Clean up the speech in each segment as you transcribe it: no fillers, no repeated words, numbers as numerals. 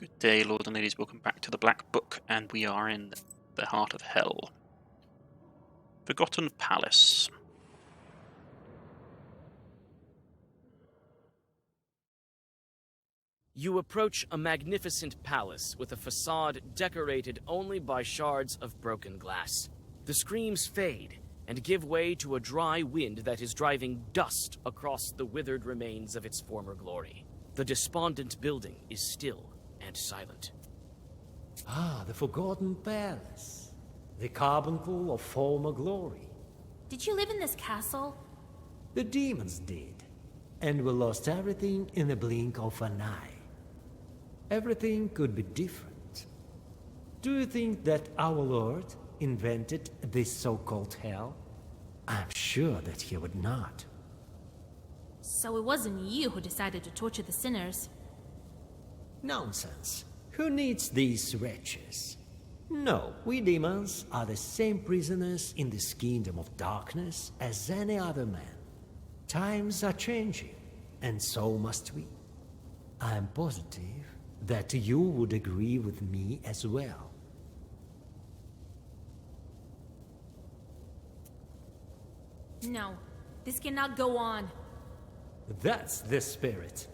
Good day, Lord and ladies. Welcome back to the Black Book, and we are in the heart of hell. Forgotten Palace. You approach a magnificent palace with a facade decorated only by shards of broken glass. The screams fade and give way to a dry wind that is driving dust across the withered remains of its former glory. The despondent building is still and silent. Ah, the Forgotten Palace. The carbuncle of former glory. Did you live in this castle? The demons did. And we lost everything in the blink of an eye. Everything could be different. Do you think that our Lord invented this so-called hell? I'm sure that he would not. So it wasn't you who decided to torture the sinners. Nonsense. Who needs these wretches? No, we demons are the same prisoners in this kingdom of darkness as any other man. Times are changing, and so must we. I am positive that you would agree with me as well. No, this cannot go on. That's the spirit.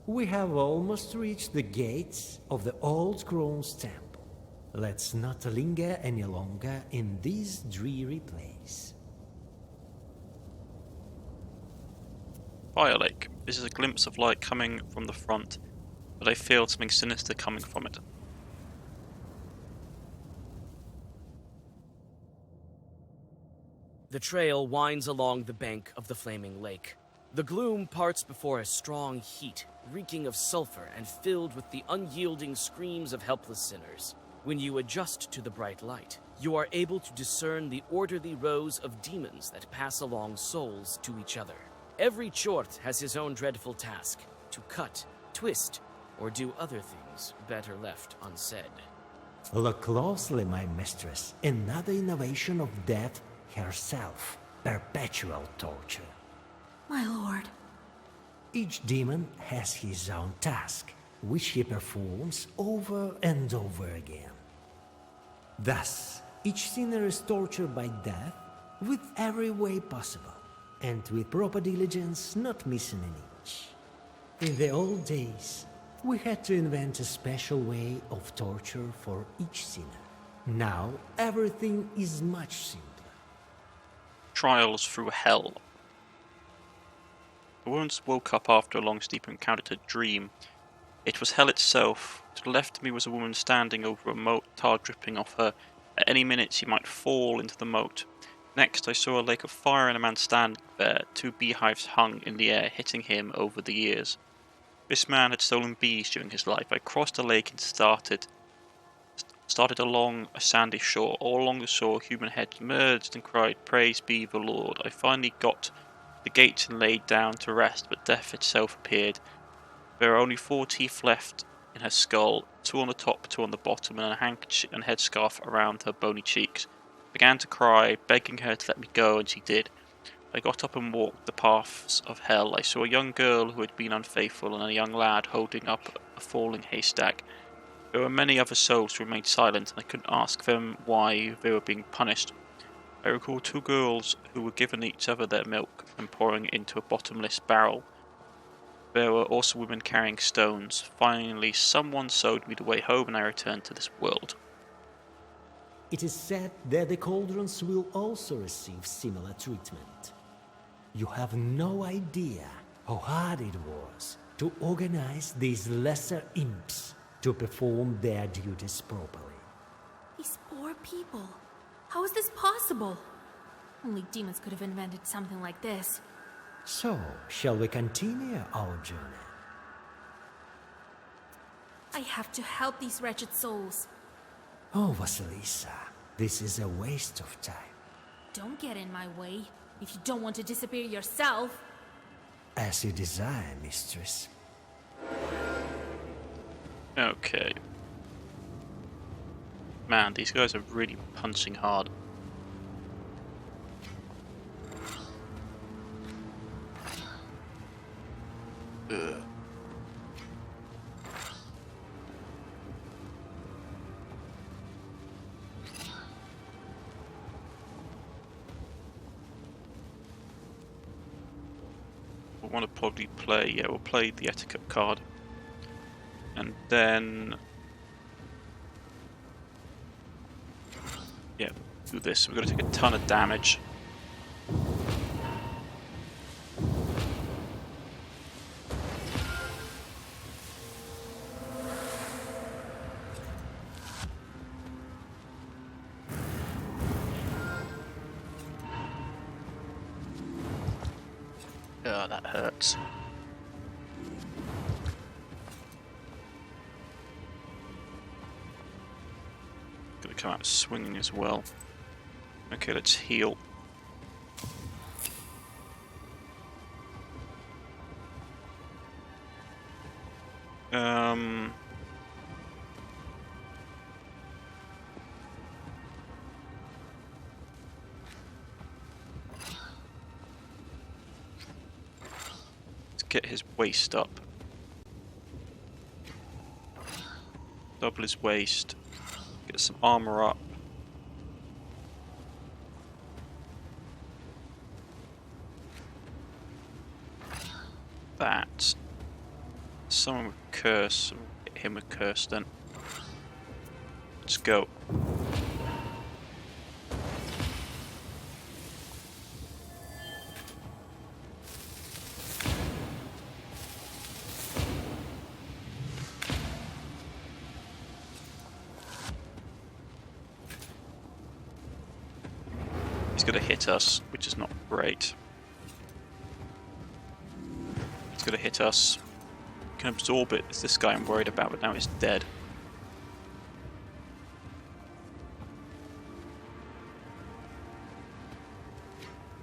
We have almost reached the gates of the old Crone's temple. Let's not linger any longer in this dreary place. Fire Lake. This is a glimpse of light coming from the front, but I feel something sinister coming from it. The trail winds along the bank of the flaming lake. The gloom parts before a strong heat, reeking of sulfur and filled with the unyielding screams of helpless sinners. When you adjust to the bright light, you are able to discern the orderly rows of demons that pass along souls to each other. Every chort has his own dreadful task, to cut, twist, or do other things better left unsaid. Look closely, my mistress. Another innovation of death herself. Perpetual torture. My lord. Each demon has his own task, which he performs over and over again. Thus, each sinner is tortured by death with every way possible, and with proper diligence, not missing an inch. In the old days, we had to invent a special way of torture for each sinner. Now, everything is much simpler. Trials through hell. I once woke up after a long sleep and encountered a dream. It was hell itself. To the left of me was a woman standing over a moat, tar dripping off her. At any minute she might fall into the moat. Next I saw a lake of fire and a man standing there. 2 beehives hung in the air, hitting him over the ears. This man had stolen bees during his life. I crossed the lake and started along a sandy shore. All along the shore human heads merged and cried, "Praise be the Lord." I finally got the gates and laid down to rest, but death itself appeared. There are only 4 teeth left in her skull, 2 on the top, 2 on the bottom, and a handkerchief and headscarf around her bony cheeks. I began to cry, begging her to let me go, and she did. I got up and walked the paths of hell. I saw a young girl who had been unfaithful, and a young lad holding up a falling haystack. There were many other souls who remained silent, and I couldn't ask them why they were being punished. I recall 2 girls who were giving each other their milk and pouring it into a bottomless barrel. There were also women carrying stones. Finally, someone showed me the way home, and I returned to this world. It is said that the cauldrons will also receive similar treatment. You have no idea how hard it was to organize these lesser imps to perform their duties properly. These poor people. How is this possible? Only demons could have invented something like this. So, shall we continue our journey? I have to help these wretched souls. Oh, Vasilisa, this is a waste of time. Don't get in my way if you don't want to disappear yourself. As you desire, mistress. Okay. Man, these guys are really punching hard. Ugh. we'll want to probably play, yeah, we'll play the etiquette card. And then, yeah, do this. We're going to take a ton of damage. Oh, that hurts. Gonna come out swinging as well. Okay, let's heal. Let's get his waist up. Double his waist. Get some armor up. That. Someone with curse. We'll hit him with curse then. Let's go. He's going to hit us, which is not great. He's going to hit us. Can absorb it. It's this guy I'm worried about, but now he's dead.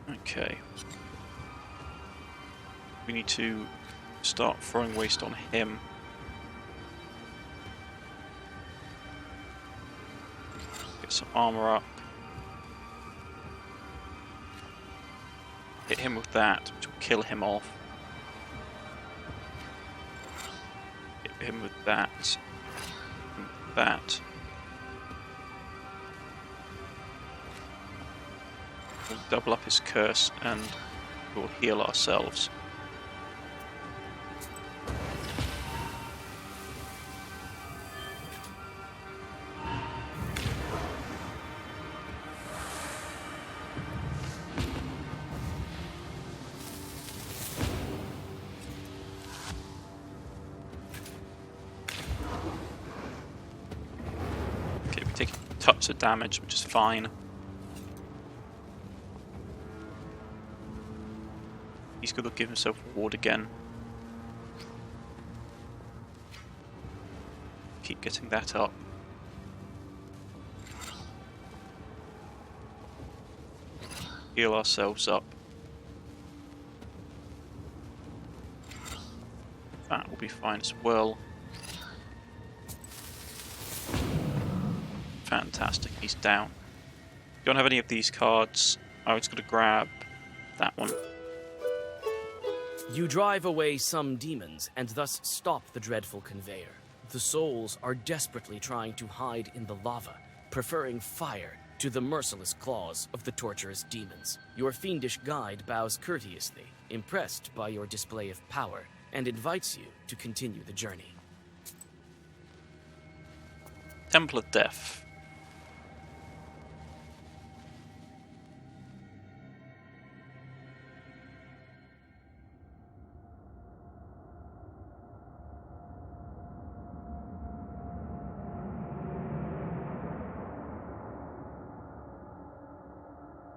Okay. We need to start throwing waste on him. Get some armor up. Hit him with that, which will kill him off. Hit him with that. And that. We'll double up his curse and we'll heal ourselves. Okay, we take tons of damage, which is fine. He's going to give himself a ward again. Keep getting that up. Heal ourselves up. That will be fine as well. Fantastic, he's down. Don't have any of these cards. I was going to grab that one. You drive away some demons and thus stop the dreadful conveyor. The souls are desperately trying to hide in the lava, preferring fire to the merciless claws of the torturous demons. Your fiendish guide bows courteously, impressed by your display of power, and invites you to continue the journey. Temple of Death.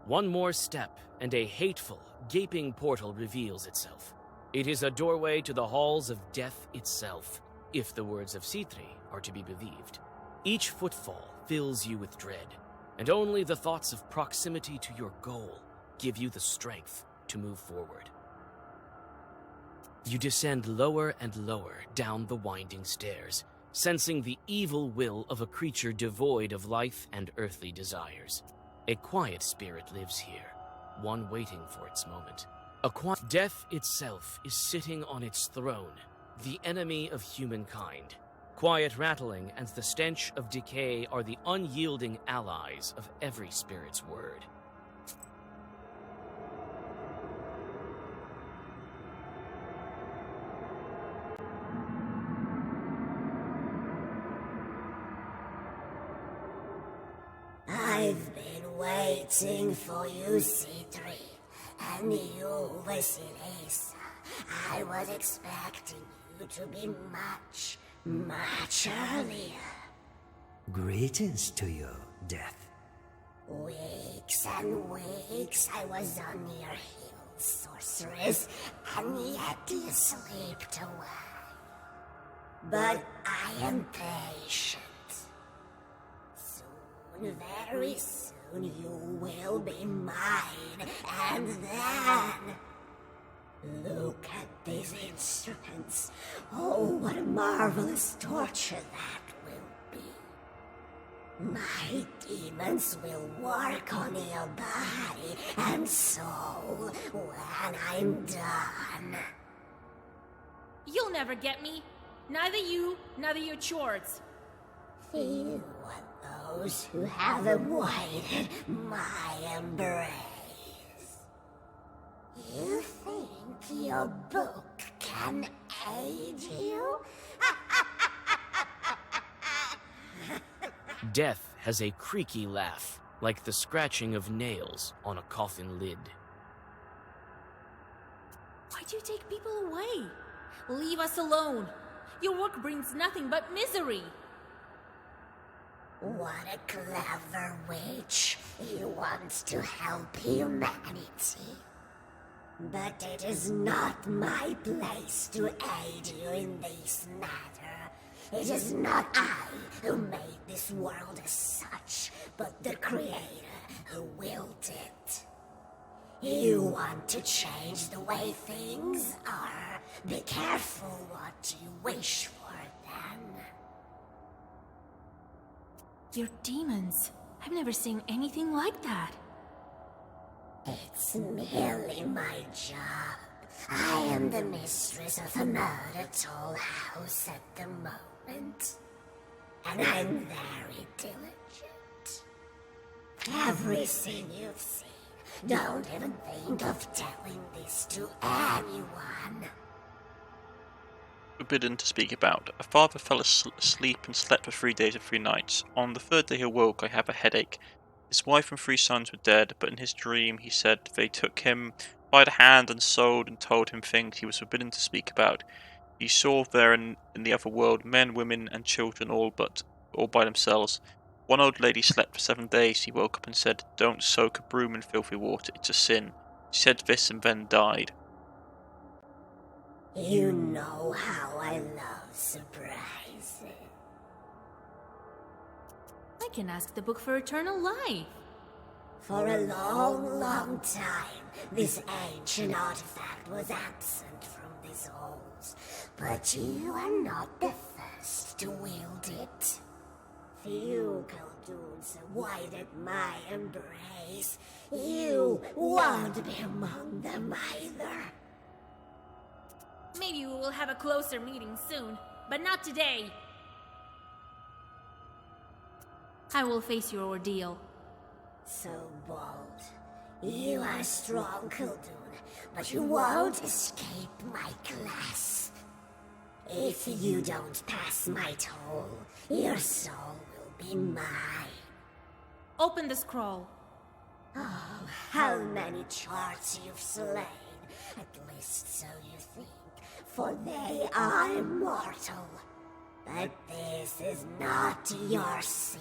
One more step, and a hateful, gaping portal reveals itself. It is a doorway to the halls of death itself, if the words of Citri are to be believed. Each footfall fills you with dread, and only the thoughts of proximity to your goal give you the strength to move forward. You descend lower and lower down the winding stairs, sensing the evil will of a creature devoid of life and earthly desires. A quiet spirit lives here, one waiting for its moment. Death itself is sitting on its throne, the enemy of humankind. Quiet rattling and the stench of decay are the unyielding allies of every spirit's word. waiting for you, C3, and you, Vasilisa. I was expecting you to be much, much earlier. Greetings to you, Death. Weeks and weeks I was on your heels, sorceress, and yet you slipped away. But I am patient. Soon, very soon, you will be mine, and then... Look at these instruments. Oh, what a marvelous torture that will be. My demons will work on your body and soul when I'm done. You'll never get me. Neither you, neither your chores. Few are those who have avoided my embrace. You think your book can aid you? Death has a creaky laugh, like the scratching of nails on a coffin lid. Why do you take people away? Leave us alone. Your work brings nothing but misery. What a clever witch. He wants to help humanity. But it is not my place to aid you in this matter. It is not I who made this world as such, but the Creator who willed it. You want to change the way things are. Be careful what you wish for, then. Your demons. I've never seen anything like that. It's merely my job. I am the mistress of a murder toll house at the moment. And I'm very diligent. Everything you've seen, don't even think of telling this to anyone. Forbidden to speak about. A father fell asleep and slept for 3 days and 3 nights. On the third day he awoke. I have a headache. His wife and 3 sons were dead, but in his dream he said they took him by the hand and sold and told him things he was forbidden to speak about. He saw there in the other world men, women, and children all by themselves. One old lady slept for 7 days. He woke up and said, "Don't soak a broom in filthy water, it's a sin." She said this and then died. You know how I love surprises. I can ask the book for eternal life. For a long, long time, this ancient artifact was absent from these halls. But you are not the first to wield it. Few Khaldun's avoided my embrace. You won't be among them either. Maybe we will have a closer meeting soon, but not today. I will face your ordeal. So bold. You are strong, Khaldun, but you won't escape my class. If you don't pass my toll, your soul will be mine. Open the scroll. Oh, how many charts you've slain. At least so you think, for they are immortal. But this is not your sin.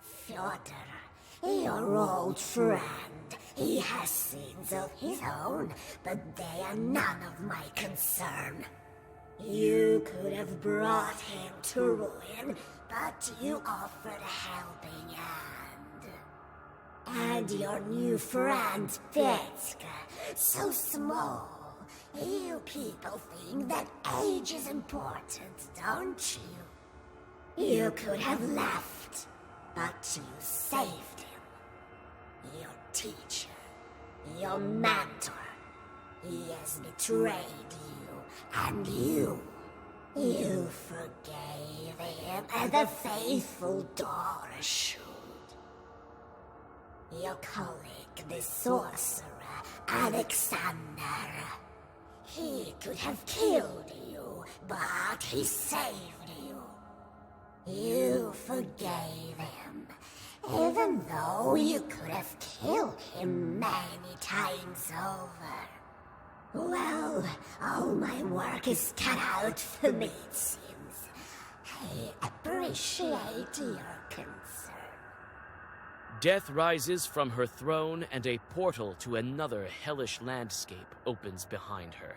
Fyodor, your old friend, he has sins of his own, but they are none of my concern. You could have brought him to ruin, but you offered a helping hand. And your new friend, Petska, so small. You people think that age is important, don't you? You could have left, but you saved him. Your teacher, your mentor, he has betrayed you, and you forgave him as the faithful daughter should. Your colleague, the sorcerer, Alexander, he could have killed you, but he saved you. You forgave him, even though you could have killed him many times over. Well, all my work is cut out for me, it seems. I appreciate your concern. Death rises from her throne, and a portal to another hellish landscape opens behind her.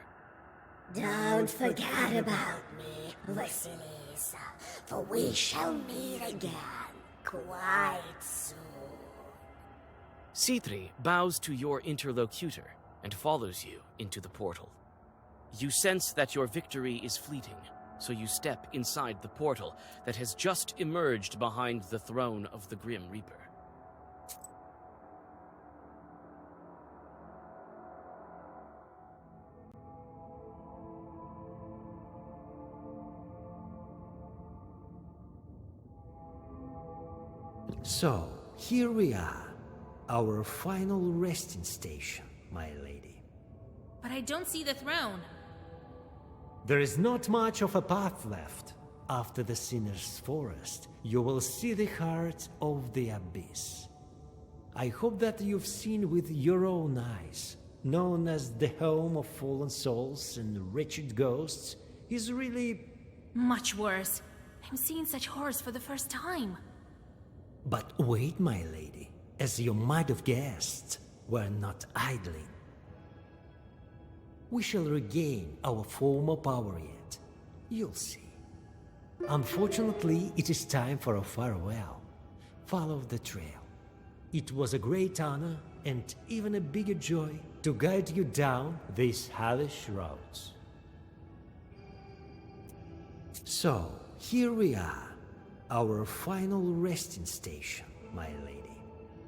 Don't forget about me, Vasilisa, for we shall meet again quite soon. C3 bows to your interlocutor and follows you into the portal. You sense that your victory is fleeting, so you step inside the portal that has just emerged behind the throne of the Grim Reaper. So, here we are, our final resting station, my lady. But I don't see the throne. There is not much of a path left. After the Sinner's Forest, you will see the heart of the abyss. I hope that you've seen with your own eyes. Known as the home of fallen souls and wretched ghosts, is really... Much worse. I'm seeing such horrors for the first time. But wait, my lady. As you might have guessed, we're not idling. We shall regain our former power yet. You'll see. Unfortunately, it is time for a farewell. Follow the trail. It was a great honor and even a bigger joy to guide you down these hellish roads. So, here we are, our final resting station, my lady.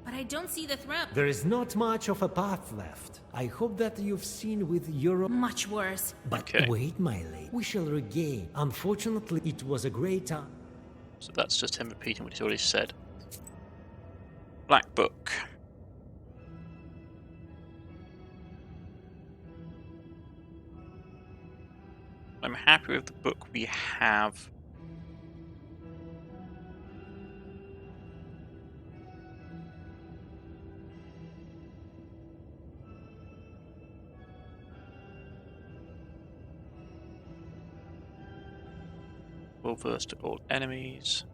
But I don't see the throne. There is not much of a path left. I hope that you've seen with your own... Much worse. But Okay. wait, my lady. We shall regain. Unfortunately, it was a great honor. So that's just him repeating what he's already said. Black Book. I'm happy with the book we have. Well versed at all enemies.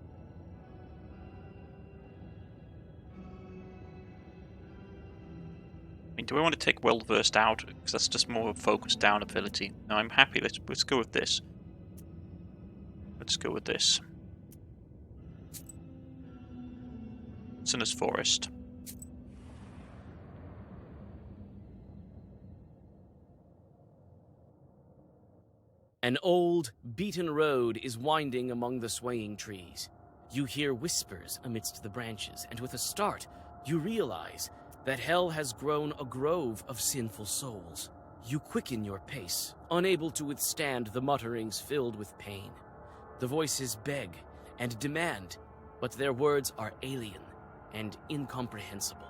I mean, do I want to take well versed out? Because that's just more of a focus down ability. No, I'm happy. Let's go with this. Let's go with this. Sinner's Forest. An old, beaten road is winding among the swaying trees. You hear whispers amidst the branches, and with a start, you realize that hell has grown a grove of sinful souls. You quicken your pace, unable to withstand the mutterings filled with pain. The voices beg and demand, but their words are alien and incomprehensible.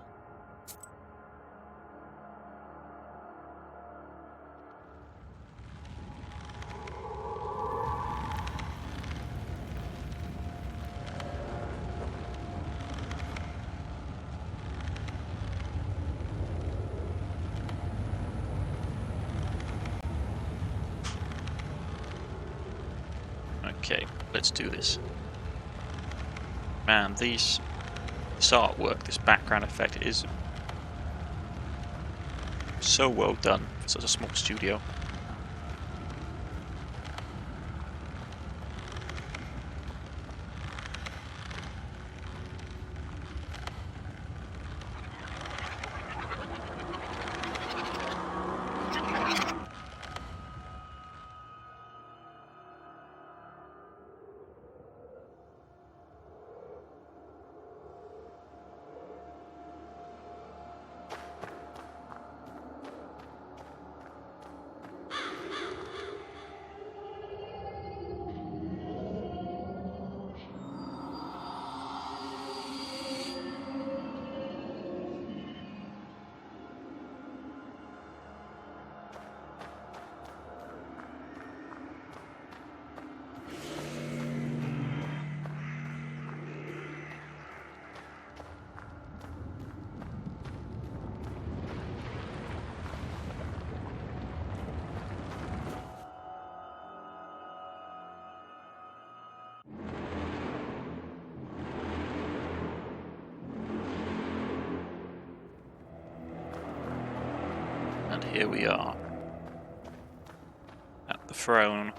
Okay, let's do this. Man, this artwork, this background effect is so well done for such a small studio. here we are. At the throne.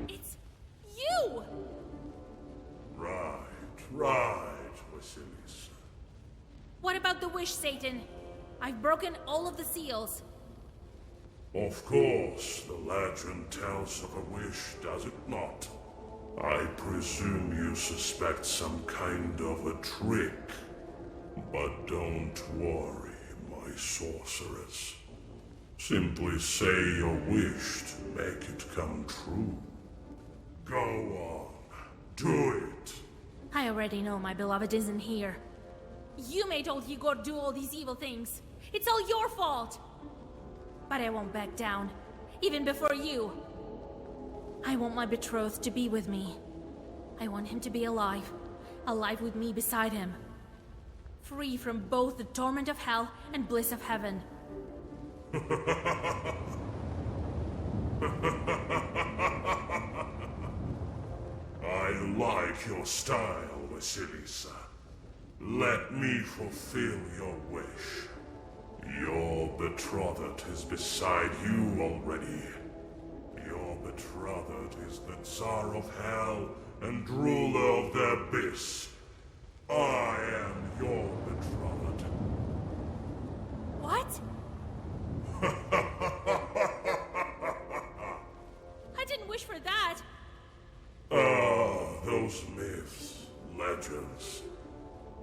It's you! Right, Vasilisa. What about the wish, Satan? I've broken all of the seals. Of course, the legend tells of a wish, does it not? I presume you suspect some kind of a trick. But don't worry, my sorceress. Simply say your wish to make it come true. Go on, do it. I already know my beloved isn't here. You made old Igor do all these evil things. It's all your fault. But I won't back down, even before you. I want my betrothed to be with me. I want him to be alive. Alive with me beside him. Free from both the torment of hell and bliss of heaven. I like your style, Vasilisa. Let me fulfill your wish. Your betrothed is beside you already. Your betrothed is the Tsar of Hell and ruler of the Abyss. I am your betrothed. What? I didn't wish for that. Those myths, legends,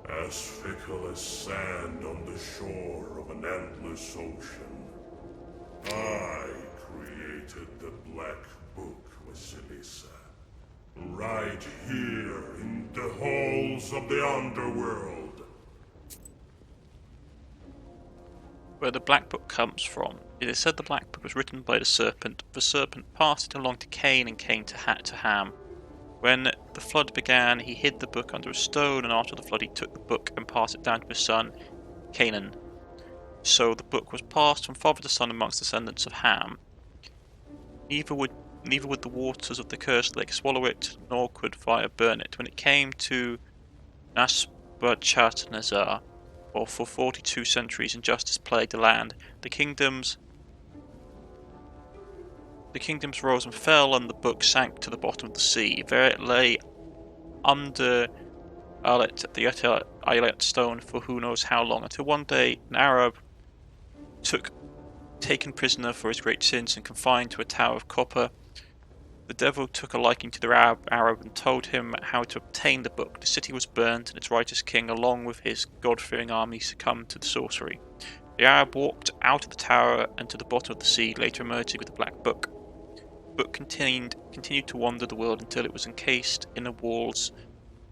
as fickle as sand on the shore of an endless ocean. I created the Black Book, Vasilisa. Right here in the halls of the underworld. Where the Black Book comes from, it is said the Black Book was written by the Serpent. The Serpent passed it along to Cain and Cain to Ham. When the flood began, he hid the book under a stone, and after the flood he took the book and passed it down to his son, Canaan. So the book was passed from father to son amongst descendants of Ham. Neither would the waters of the cursed lake swallow it, nor could fire burn it. When it came to Nasbachatnazar, or for 42 centuries injustice plagued the land, the kingdoms rose and fell, and the book sank to the bottom of the sea. There it lay under the Eyelet stone for who knows how long, until one day an Arab taken prisoner for his great sins and confined to a tower of copper. The devil took a liking to the Arab and told him how to obtain the book. The city was burnt, and its righteous king, along with his God-fearing army, succumbed to the sorcery. The Arab walked out of the tower and to the bottom of the sea, later emerging with the Black Book. The book continued to wander the world until it was encased in the walls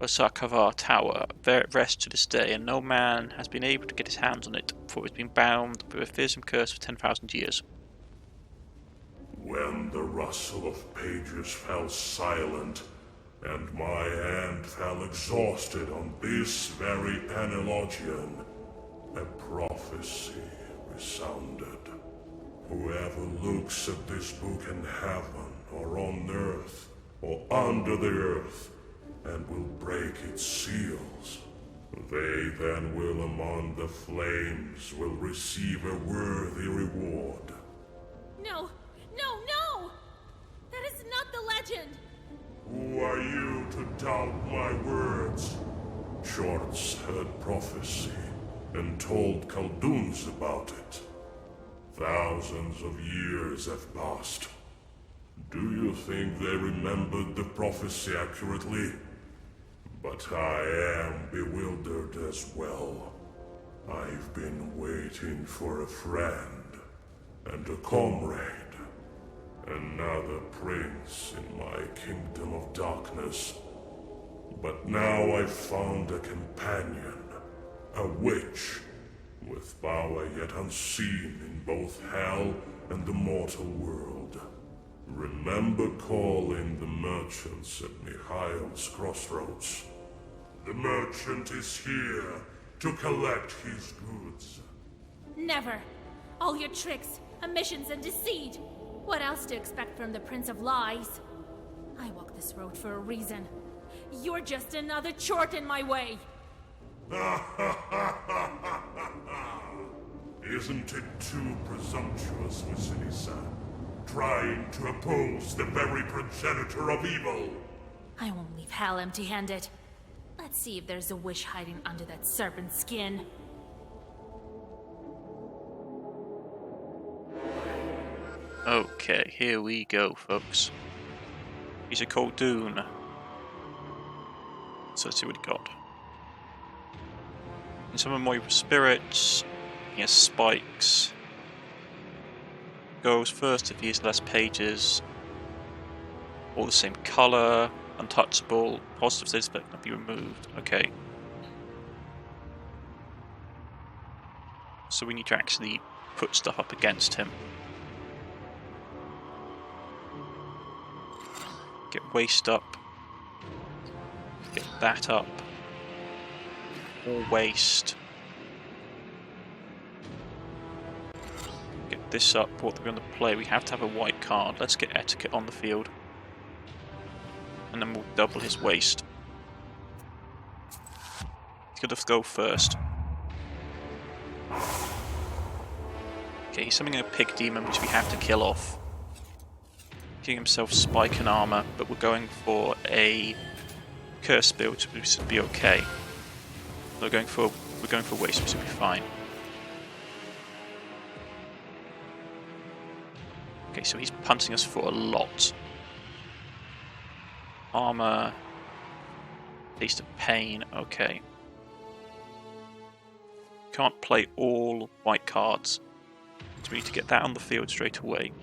of Sarkavar Tower. There it rests to this day, and no man has been able to get his hands on it, for it has been bound with a fearsome curse for 10,000 years. When the rustle of pages fell silent, and my hand fell exhausted on this very analogion, a prophecy resounded. Whoever looks at this book in heaven, or on earth, or under the earth, and will break its seals, they then will among the flames will receive a worthy reward. No! No, no! That is not the legend! Who are you to doubt my words? Shorts heard prophecy and told Khalduns about it. Thousands of years have passed. Do you think they remembered the prophecy accurately? But I am bewildered as well. I've been waiting for a friend and a comrade. Another prince in my kingdom of darkness. But now I've found a companion, a witch, with power yet unseen in both hell and the mortal world. Remember calling the merchants at Mikhail's crossroads. The merchant is here to collect his goods. Never. All your tricks, omissions, and deceit. What else to expect from the Prince of Lies? I walk this road for a reason. You're just another chort in my way. Isn't it too presumptuous, Vasilisa? Trying to oppose the very progenitor of evil? I won't leave hell empty-handed. Let's see if there's a wish hiding under that serpent skin. Okay, here we go, folks. He's a Khaldun. So let's see what he got. And some of my spirits. He has spikes. Goes first if he has less pages. All the same colour. Untouchable. Positive status effect cannot be removed. Okay. So we need to actually put stuff up against him. Get waste up. Get that up. More waste. Get this up. What we're going to play. We have to have a white card. Let's get etiquette on the field. And then we'll double his waste. He's going to go first. Okay, he's summoning a pig demon which we have to kill off. Giving himself spike and armor, but we're going for a curse build, which should be okay. We're going for waste, which should be fine. Okay, so he's punting us for a lot. Armor, taste of pain. Okay. Can't play all white cards, so we need to get that on the field straight away.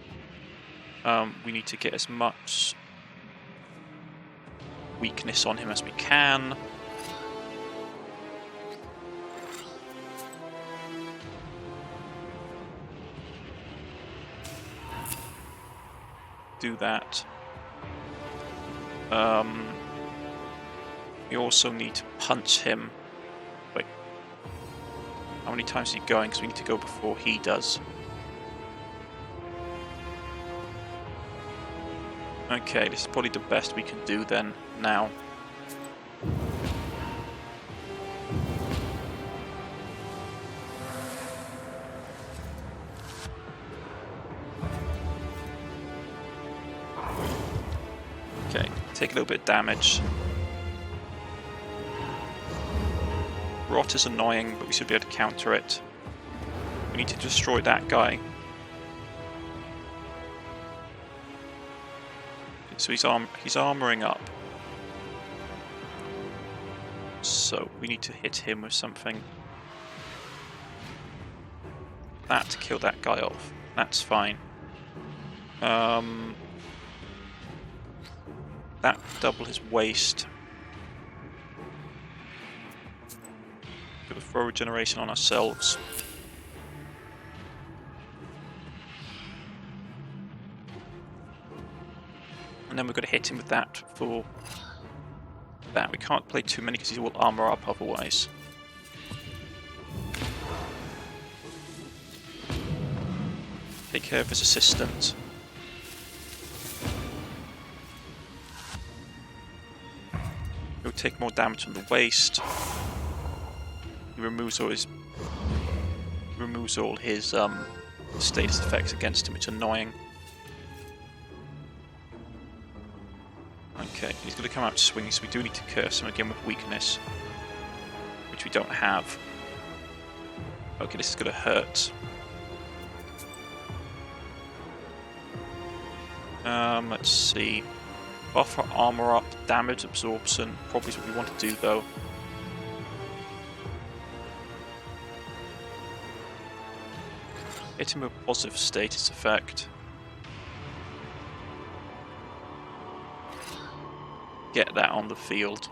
We need to get as much weakness on him as we can. Do that. We also need to punch him. Wait. How many times is he going? Because we need to go before he does. Okay, this is probably the best we can do then, now. Okay, take a little bit of damage. Rot is annoying, but we should be able to counter it. We need to destroy that guy. So he's armoring up. So we need to hit him with something. That to kill that guy off. That's fine. That double his waste. Gonna throw regeneration on ourselves. And then we're going to hit him with that for that. We can't play too many because he will armor up otherwise. Take care of his assistant. He'll take more damage from the waist. He removes all his status effects against him, which is annoying. Okay, he's going to come out swinging, so we do need to curse him again with weakness, which we don't have. Okay, this is going to hurt. Let's see. Buffer armor up, damage absorption, probably is what we want to do though. Hit him with a positive status effect. Get that on the field.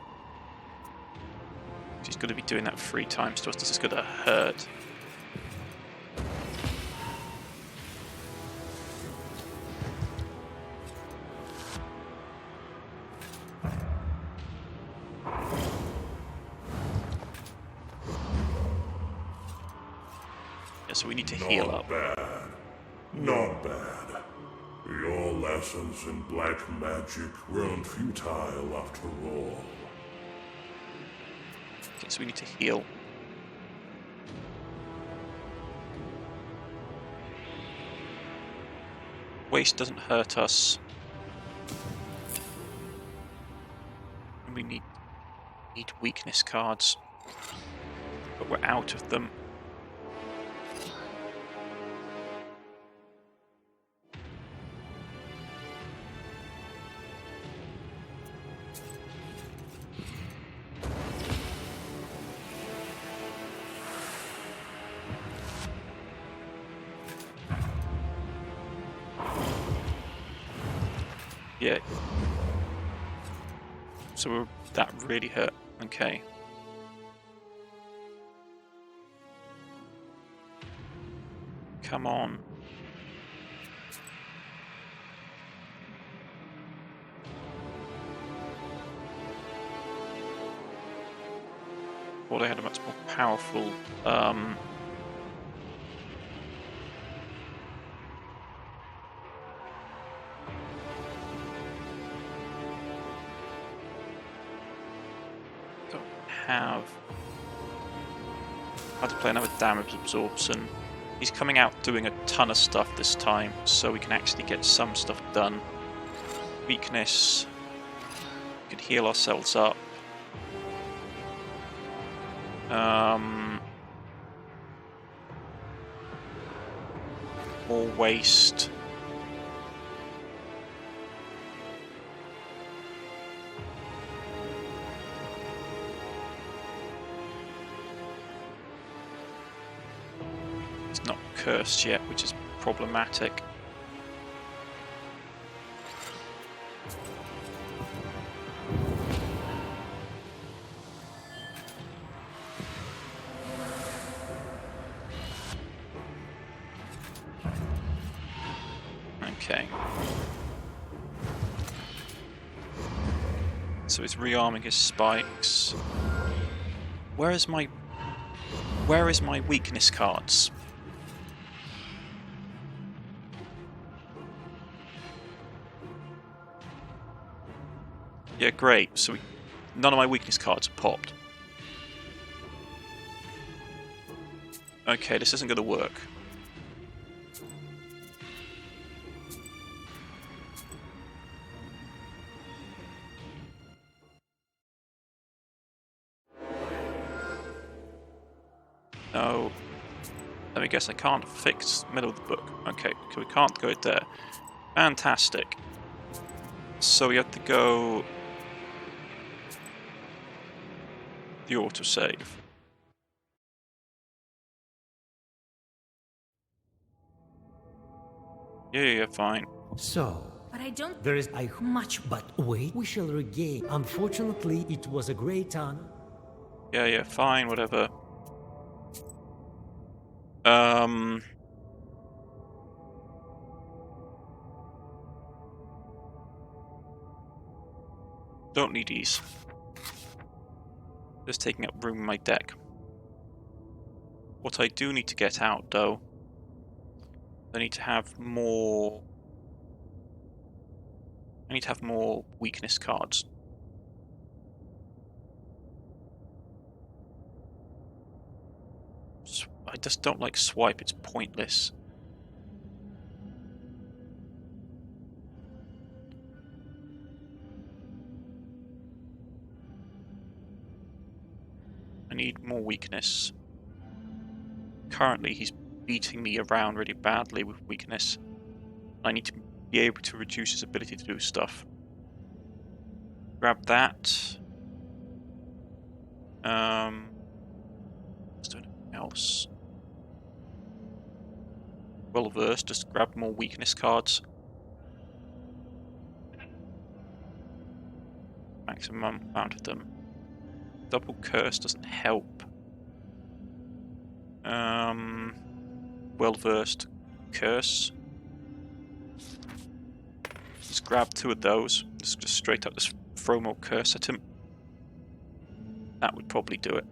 He's going to be doing that 3 times to us. This is going to hurt. Yeah, so we need to heal up. Not bad. Your lessons in black magic weren't futile after all. Okay, so we need to heal. Waste doesn't hurt us. And we need weakness cards. But we're out of them. Yeah. So that really hurt. Okay. Come on. Thought I had a much more powerful have had to play another damage absorption. He's coming out doing a ton of stuff this time, so we can actually get some stuff done. Weakness. We can heal ourselves up. More waste. Not cursed yet, which is problematic. Okay. So he's rearming his spikes. Where is my weakness cards? Yeah, great. So none of my weakness cards are popped. Okay, this isn't going to work. No. Let me guess, I can't fix middle of the book. Okay, so we can't go there. Fantastic. So we have to go the autosave. Yeah, fine. So, But I don't there is much. But wait, we shall regain. Unfortunately, it was a great honor. Yeah, fine, whatever. Don't need these. Just taking up room in my deck. What I do need to get out, though, I need to have more. I need to have more weakness cards. I just don't like swipe, it's pointless. I need more weakness. Currently, he's beating me around really badly with weakness. I need to be able to reduce his ability to do stuff. Grab that. Let's do anything else. Well versed, just grab more weakness cards. Maximum amount of them. Double curse doesn't help. Well-versed curse. Let's grab 2 of those. Just straight up just throw more curse at him. That would probably do it.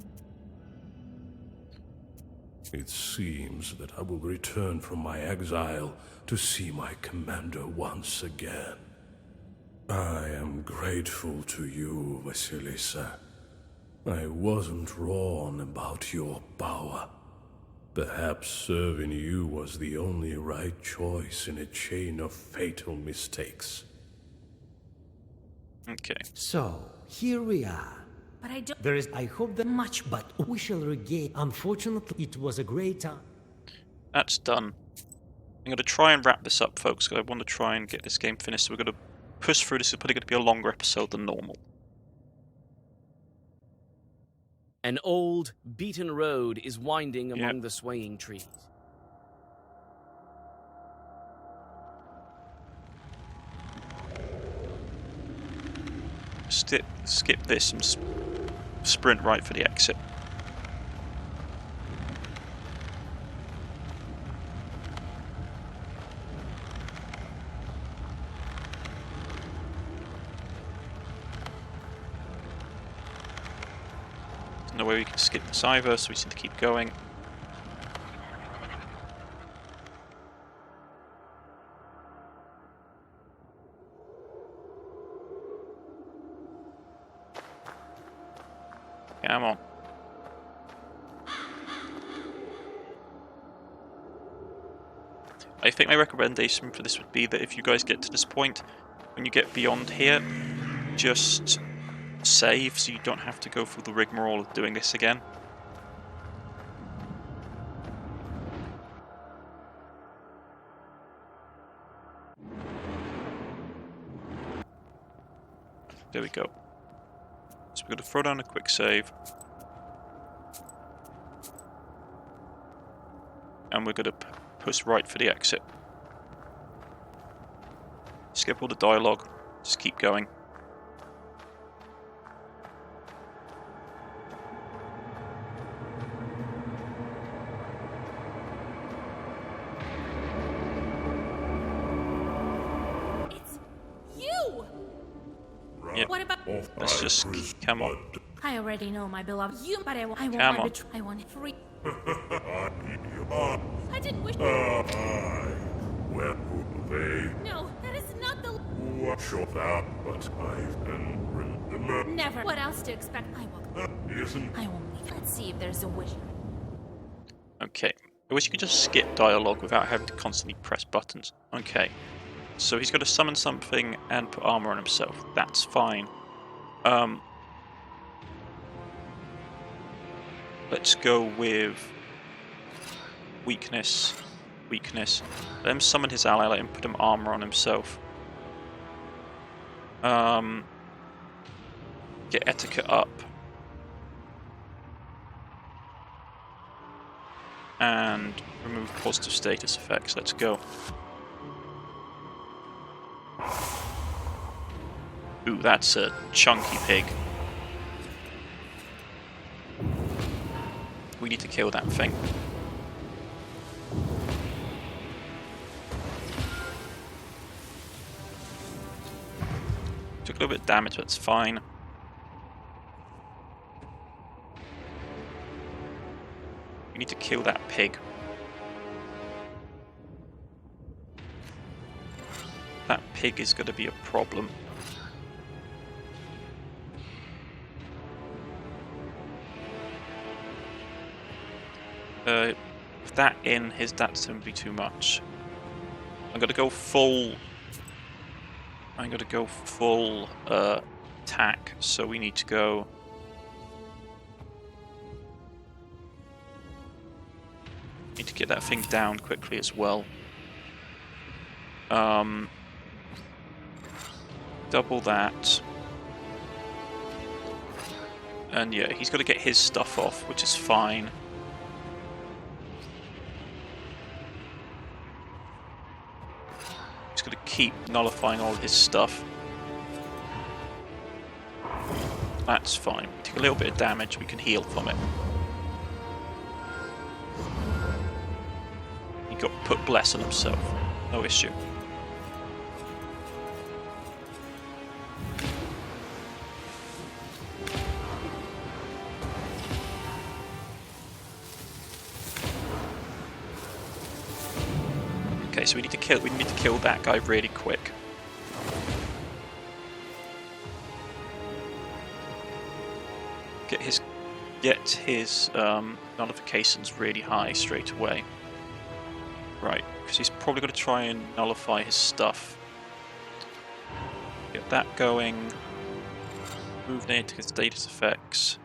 It seems that I will return from my exile to see my commander once again. I am grateful to you, Vasilisa. I wasn't wrong about your power. Perhaps serving you was the only right choice in a chain of fatal mistakes. Okay. So, here we are. But I don't. There is, I hope that Much. but we shall regain. Unfortunately, it was a great time. That's done. I'm going to try and wrap this up, folks, because I want to try and get this game finished. So we're going to push through. This is probably going to be a longer episode than normal. An old, beaten road is winding among the swaying trees. Skip this and sprint right for the exit. There's no way we can skip this either, so we just need to keep going. Come on. I think my recommendation for this would be that if you guys get to this point, when you get beyond here, just save so you don't have to go through the rigmarole of doing this again. There we go. So we're going to throw down a quick save. And we're going to push right for the exit. Skip all the dialogue. Just keep going. It's you! Yep. What about. Let's just come on. I already know, my beloved. You. But I want Come my on. I want it free. I didn't wish. Where they No, that is not the. show that, but I've been remembered. Never. What else to expect? I will. Isn't I won't leave. Let's see if there's a wish. Okay. I wish you could just skip dialogue without having to constantly press buttons. Okay. So he's got to summon something and put armor on himself. That's fine. Let's go with weakness. Weakness. Let him summon his ally, let him put him armor on himself. Get etiquette up. And remove positive status effects. Let's go. Ooh, that's a chunky pig. We need to kill that thing. Took a little bit of damage, but it's fine. We need to kill that pig. That pig is going to be a problem. With that in, that's going to be too much. I'm going to go full. I'm going to go full attack. So we need to go. Need to get that thing down quickly as well. Double that. And yeah, he's got to get his stuff off, which is fine. He's got to keep nullifying all his stuff. That's fine. We take a little bit of damage, we can heal from it. He got put bless on himself. No issue. Okay, so we need to kill that guy really quick. Get his nullifications really high straight away. Right, because he's probably going to try and nullify his stuff. Get that going. Move into his status effects.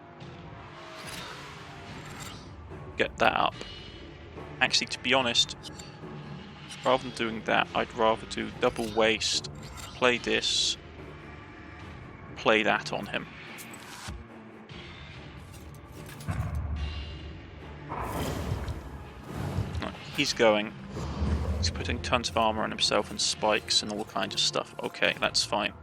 Get that up. Actually, to be honest, rather than doing that, I'd rather do double waste, play this, play that on him. He's going. He's putting tons of armor on himself and spikes and all kinds of stuff. Okay, that's fine.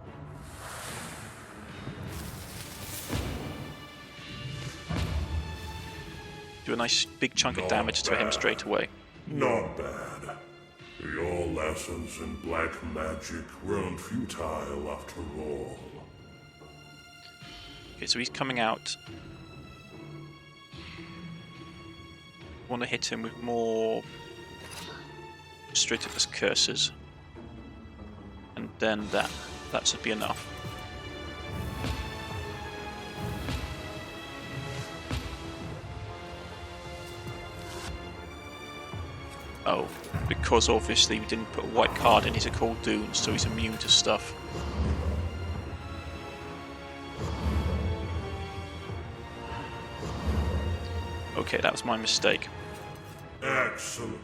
Do a nice big chunk of damage to him straight away. Not bad. Your lessons in black magic weren't futile after all. Okay, so he's coming out. Want to hit him with more straight up as curses, and then that should be enough. Oh, because obviously we didn't put a white card in, he's a cold Dune, so he's immune to stuff. Okay, that was my mistake. Excellent.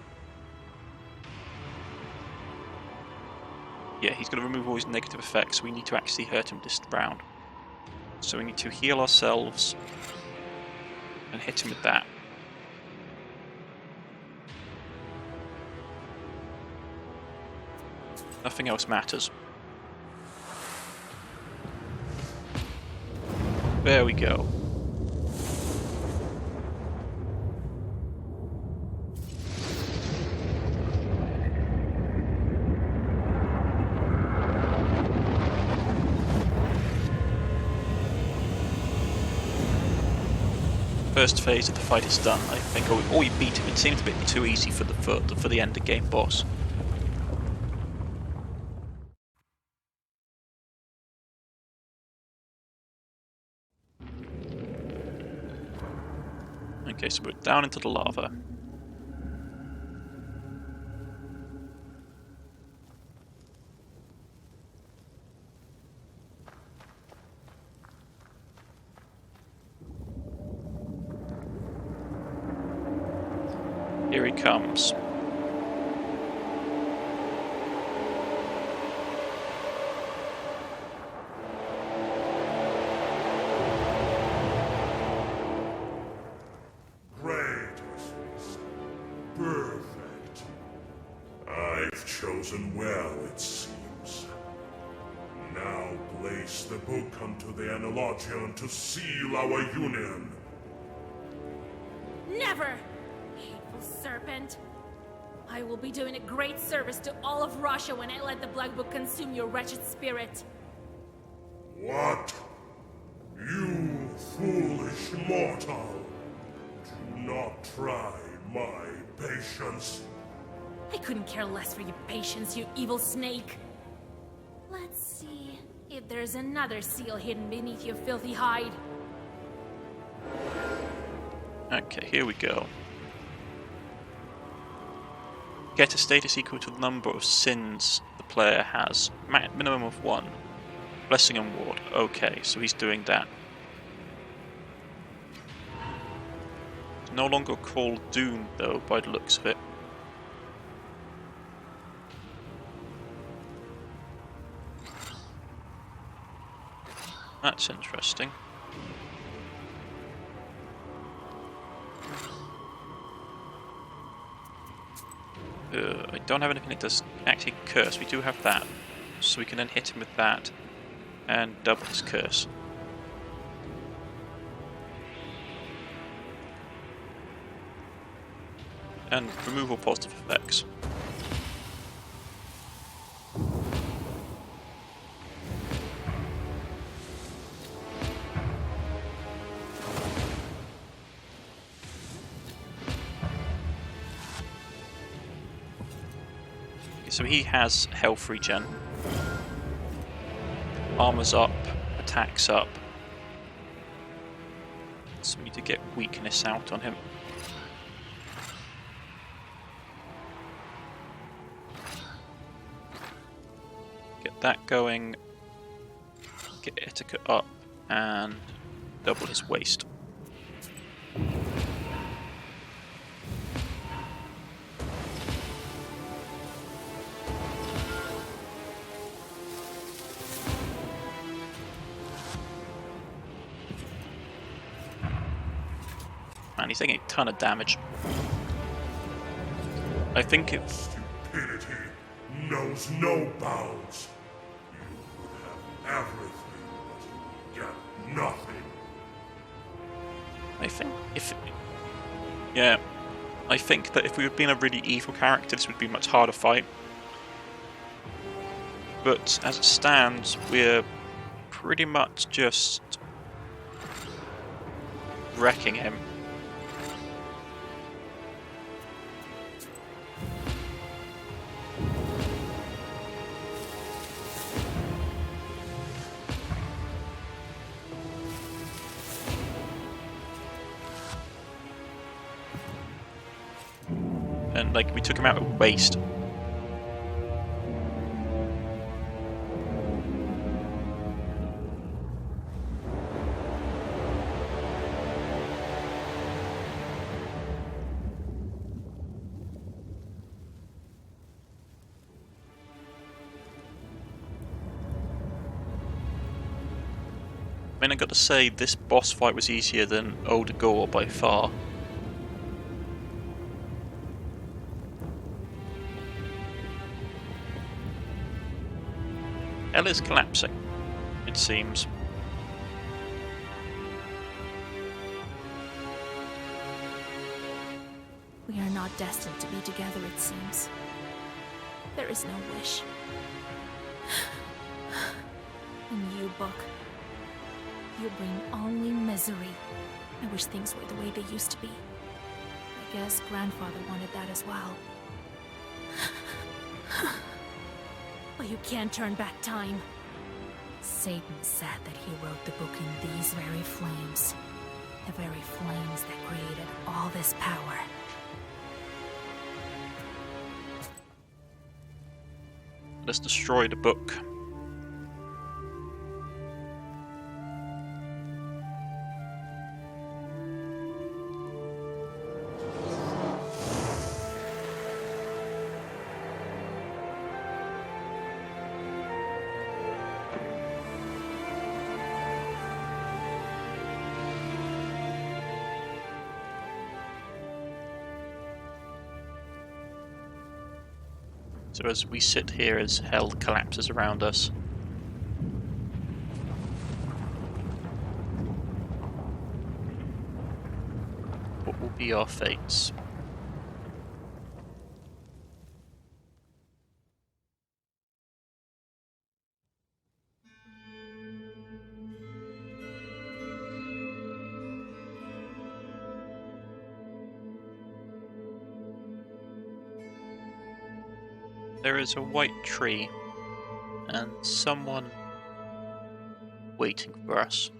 Yeah, he's going to remove all his negative effects. We need to actually hurt him this round. So we need to heal ourselves and hit him with that. Nothing else matters. There we go. First phase of the fight is done, I think. Oh, we beat him. It seemed a bit too easy for the end of game boss. Okay, so we're down into the lava. Here he comes. Perfect. I've chosen well, it seems. Now place the book unto the Analogion to seal our union. Never! Hateful serpent. I will be doing a great service to all of Russia when I let the Black Book consume your wretched spirit. What? You foolish mortal! Do not try my patience. I couldn't care less for your patience, you evil snake. Let's see if there's another seal hidden beneath your filthy hide. Okay, here we go. Get a status equal to the number of sins the player has. Minimum of 1. Blessing and ward. Okay, so he's doing that. No longer called Doom, though, by the looks of it. That's interesting. I don't have anything that does actually curse. We do have that, so we can then hit him with that and double his curse. And remove all positive effects. So he has health regen. Armor's up, attack's up. So we need to get weakness out on him. Get that going. Get etiquette up and double his waist. Man, he's taking a ton of damage. I think it... Stupidity knows no bounds. You would have everything, but you get nothing. I think if... Yeah. I think that if we had been a really evil character, this would be a much harder fight. But as it stands, we're pretty much just wrecking him. And like we took him out with waste. I mean, I got to say, this boss fight was easier than Older Gore by far. Hell is collapsing, it seems. We are not destined to be together, it seems. There is no wish. And you, Book, you bring only misery. I wish things were the way they used to be. I guess Grandfather wanted that as well. But you can't turn back time. Satan said that he wrote the book in these very flames. The very flames that created all this power. Let's destroy the book. So as we sit here as hell collapses around us, what will be our fates? There is a white tree and someone waiting for us.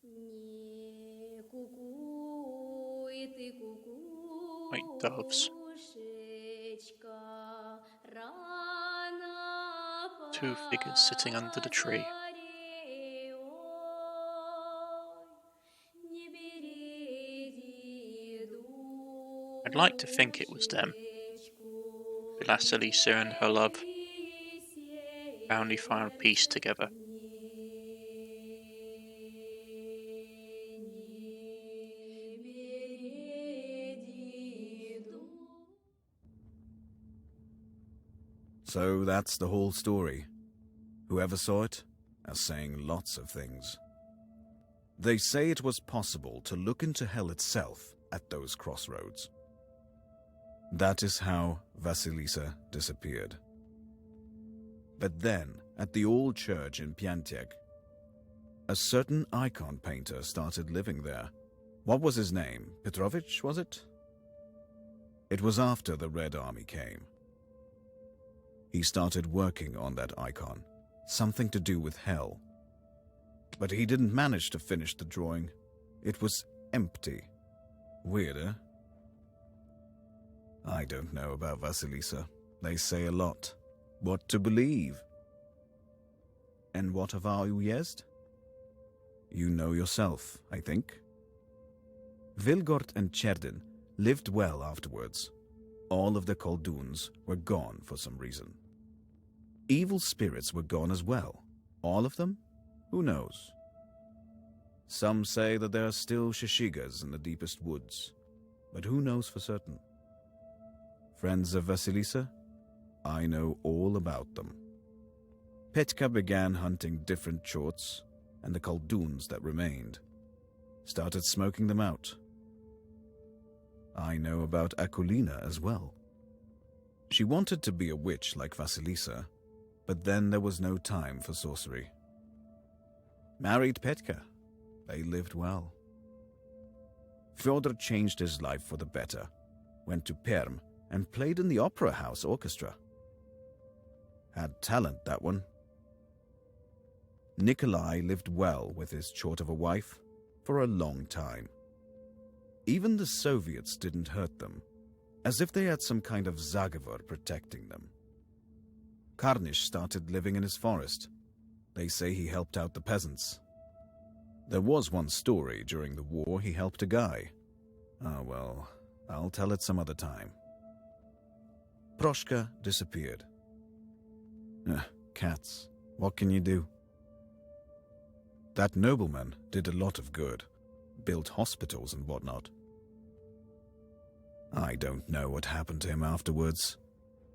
Не кукуй ты, кукуй. White doves. Two figures sitting under the tree. I'd like to think it was them. Vasilisa and her love finally found peace together. So that's the whole story. Whoever saw it, as saying lots of things. They say it was possible to look into hell itself at those crossroads. That is how Vasilisa disappeared. But then, at the old church in Piantek, a certain icon painter started living there. What was his name? Petrovich, was it? It was after the Red Army came. He started working on that icon, something to do with hell. But he didn't manage to finish the drawing. It was empty. Weirder. I don't know about Vasilisa. They say a lot. What to believe? And what of our Uyezd? You know yourself, I think. Vilgort and Cherdin lived well afterwards. All of the Kolduns were gone for some reason. Evil spirits were gone as well. All of them? Who knows? Some say that there are still Shishigas in the deepest woods, but who knows for certain? Friends of Vasilisa? I know all about them. Petka began hunting different chorts, and the Kolduns that remained started smoking them out. I know about Akulina as well. She wanted to be a witch like Vasilisa, but then there was no time for sorcery. Married Petka. They lived well. Fyodor changed his life for the better, went to Perm, and played in the opera house orchestra. Had talent, that one. Nikolai lived well with his chort of a wife for a long time. Even the Soviets didn't hurt them, as if they had some kind of Zagavor protecting them. Cornish started living in his forest. They say he helped out the peasants. There was one story during the war he helped a guy. Ah well, I'll tell it some other time. Proshka disappeared. Cats. What can you do? That nobleman did a lot of good. Built hospitals and whatnot. I don't know what happened to him afterwards.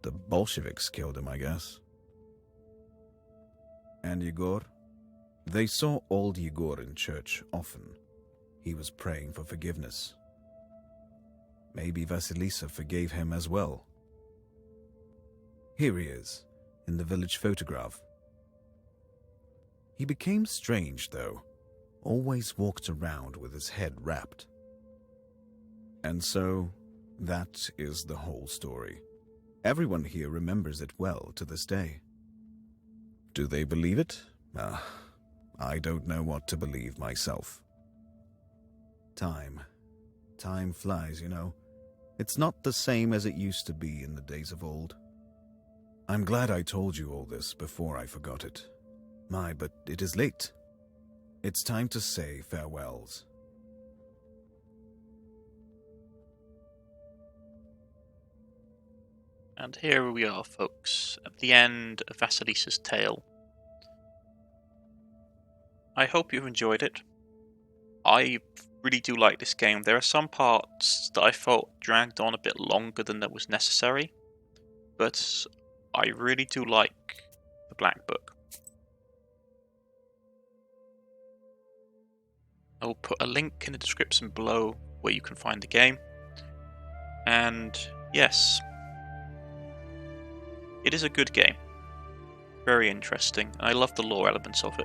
The Bolsheviks killed him, I guess. And Yegor? They saw old Yegor in church often. He was praying for forgiveness. Maybe Vasilisa forgave him as well. Here he is, in the village photograph. He became strange, though. Always walked around with his head wrapped. And so, that is the whole story. Everyone here remembers it well to this day. Do they believe it? I don't know what to believe myself. Time flies, you know. It's not the same as it used to be in the days of old. I'm glad I told you all this before I forgot it. But it is late. It's time to say farewells. And here we are, folks, at the end of Vasilisa's tale. I hope you've enjoyed it. I really do like this game. There are some parts that I felt dragged on a bit longer than that was necessary, but I really do like the Black Book. I will put a link in the description below where you can find the game. And yes, it is a good game. Very interesting. I love the lore elements of it.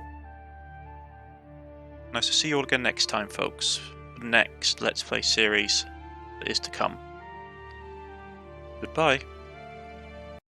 Nice to see you all again next time, folks. For the next Let's Play series that is to come. Goodbye.